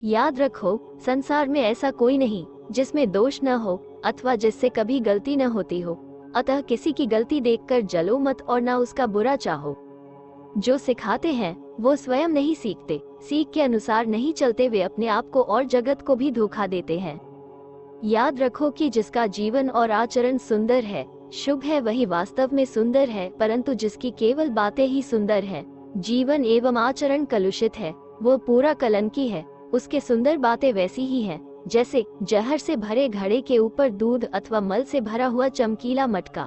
याद रखो, संसार में ऐसा कोई नहीं जिसमें दोष न हो अथवा जिससे कभी गलती न होती हो। अतः किसी की गलती देखकर जलो मत और न उसका बुरा चाहो। जो सिखाते हैं वो स्वयं नहीं सीखते, सीख के अनुसार नहीं चलते, वे अपने आप को और जगत को भी धोखा देते हैं। याद रखो कि जिसका जीवन और आचरण सुंदर है, शुभ है, वही वास्तव में सुंदर है, परंतु जिसकी केवल बातें ही सुंदर है, जीवन एवं आचरण कलुषित है, वो पूरा कलंकी है। उसके सुंदर बातें वैसी ही हैं जैसे जहर से भरे घड़े के ऊपर दूध अथवा मल से भरा हुआ चमकीला मटका।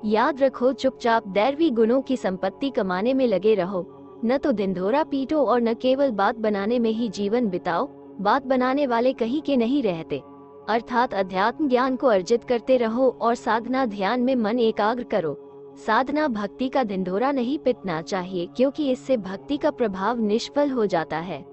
याद रखो, चुपचाप दैवी गुणों की संपत्ति कमाने में लगे रहो, न तो ढिंढोरा पीटो और न केवल बात बनाने में ही जीवन बिताओ। बात बनाने वाले कहीं के नहीं रहते, अर्थात अध्यात्म ज्ञान को अर्जित करते रहो और साधना ध्यान में मन एकाग्र करो। साधना भक्ति का ढिंढोरा नहीं पीटना चाहिए, क्योंकि इससे भक्ति का प्रभाव निष्फल हो जाता है।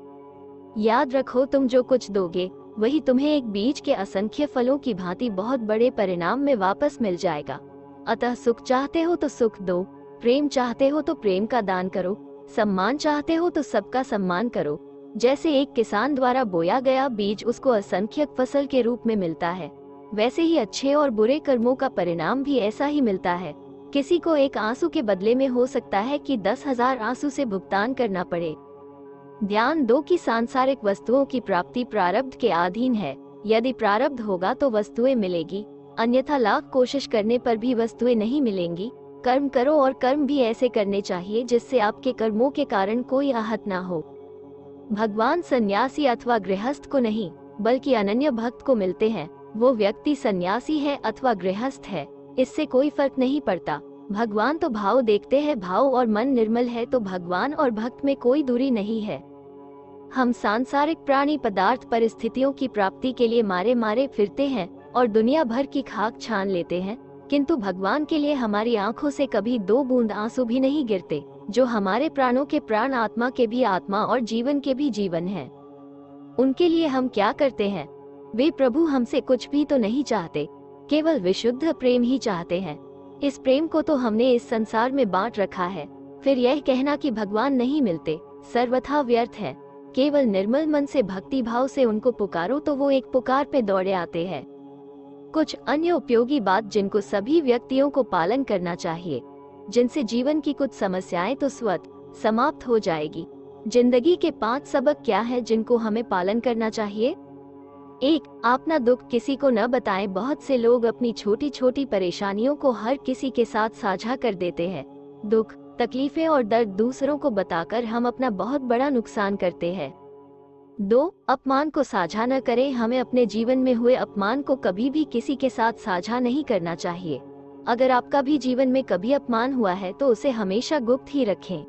याद रखो, तुम जो कुछ दोगे वही तुम्हें एक बीज के असंख्य फलों की भांति बहुत बड़े परिणाम में वापस मिल जाएगा। अतः सुख चाहते हो तो सुख दो, प्रेम चाहते हो तो प्रेम का दान करो, सम्मान चाहते हो तो सबका सम्मान करो। जैसे एक किसान द्वारा बोया गया बीज उसको असंख्य फसल के रूप में मिलता है, वैसे ही अच्छे और बुरे कर्मों का परिणाम भी ऐसा ही मिलता है। किसी को एक आंसू के बदले में हो सकता है कि 10,000 आंसू से भुगतान करना पड़े। ध्यान दो कि सांसारिक वस्तुओं की प्राप्ति प्रारब्ध के अधीन है। यदि प्रारब्ध होगा तो वस्तुएं मिलेगी, अन्यथा लाख कोशिश करने पर भी वस्तुएं नहीं मिलेंगी। कर्म करो और कर्म भी ऐसे करने चाहिए जिससे आपके कर्मों के कारण कोई आहत ना हो। भगवान सन्यासी अथवा गृहस्थ को नहीं बल्कि अनन्य भक्त को मिलते हैं। वो व्यक्ति सन्यासी है अथवा गृहस्थ है, इससे कोई फर्क नहीं पड़ता। भगवान तो भाव देखते हैं, भाव और मन निर्मल है तो भगवान और भक्त में कोई दूरी नहीं है। हम सांसारिक प्राणी पदार्थ परिस्थितियों की प्राप्ति के लिए मारे मारे फिरते हैं और दुनिया भर की खाक छान लेते हैं, किंतु भगवान के लिए हमारी आंखों से कभी 2 बूंद आंसू भी नहीं गिरते, जो हमारे प्राणों के प्राण, आत्मा के भी आत्मा और जीवन के भी जीवन है। उनके लिए हम क्या करते हैं? वे प्रभु हमसे कुछ भी तो नहीं चाहते, केवल विशुद्ध प्रेम ही चाहते हैं। इस प्रेम को तो हमने इस संसार में बांट रखा है। फिर यह कहना कि भगवान नहीं मिलते सर्वथा व्यर्थ है। केवल निर्मल मन से भक्ति भाव से उनको पुकारो तो वो एक पुकार पे दौड़े आते हैं। कुछ अन्य उपयोगी बात जिनको सभी व्यक्तियों को पालन करना चाहिए, जिनसे जीवन की कुछ समस्याएं तो स्वतः समाप्त हो जाएगी। जिंदगी के 5 सबक क्या है जिनको हमें पालन करना चाहिए? 1. अपना दुख किसी को न बताएं। बहुत से लोग अपनी छोटी छोटी परेशानियों को हर किसी के साथ साझा कर देते हैं। दुख, तकलीफें और दर्द दूसरों को बताकर हम अपना बहुत बड़ा नुकसान करते हैं। 2. अपमान को साझा न करें। हमें अपने जीवन में हुए अपमान को कभी भी किसी के साथ साझा नहीं करना चाहिए। अगर आपका भी जीवन में कभी अपमान हुआ है तो उसे हमेशा गुप्त ही रखें।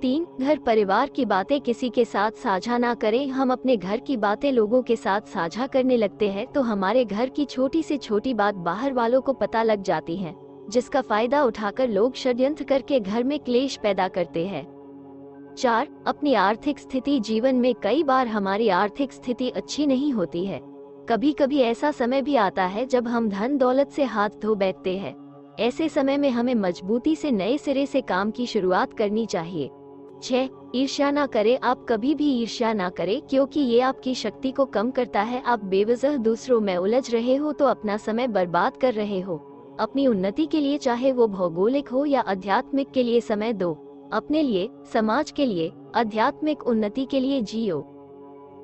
3. घर परिवार की बातें किसी के साथ साझा ना करें। हम अपने घर की बातें लोगों के साथ साझा करने लगते हैं तो हमारे घर की छोटी से छोटी बात बाहर वालों को पता लग जाती है, जिसका फायदा उठाकर लोग षड्यंत्र करके घर में क्लेश पैदा करते हैं। 4. अपनी आर्थिक स्थिति। जीवन में कई बार हमारी आर्थिक स्थिति अच्छी नहीं होती है। कभी कभी ऐसा समय भी आता है जब हम धन दौलत से हाथ धो बैठते हैं। ऐसे समय में हमें मजबूती से नए सिरे से काम की शुरुआत करनी चाहिए। 6. ईर्ष्या ना करें। आप कभी भी ईर्ष्या ना करें, क्योंकि ये आपकी शक्ति को कम करता है। आप बेवजह दूसरों में उलझ रहे हो तो अपना समय बर्बाद कर रहे हो। अपनी उन्नति के लिए, चाहे वो भौगोलिक हो या आध्यात्मिक के लिए, समय दो। अपने लिए, समाज के लिए, आध्यात्मिक उन्नति के लिए जियो।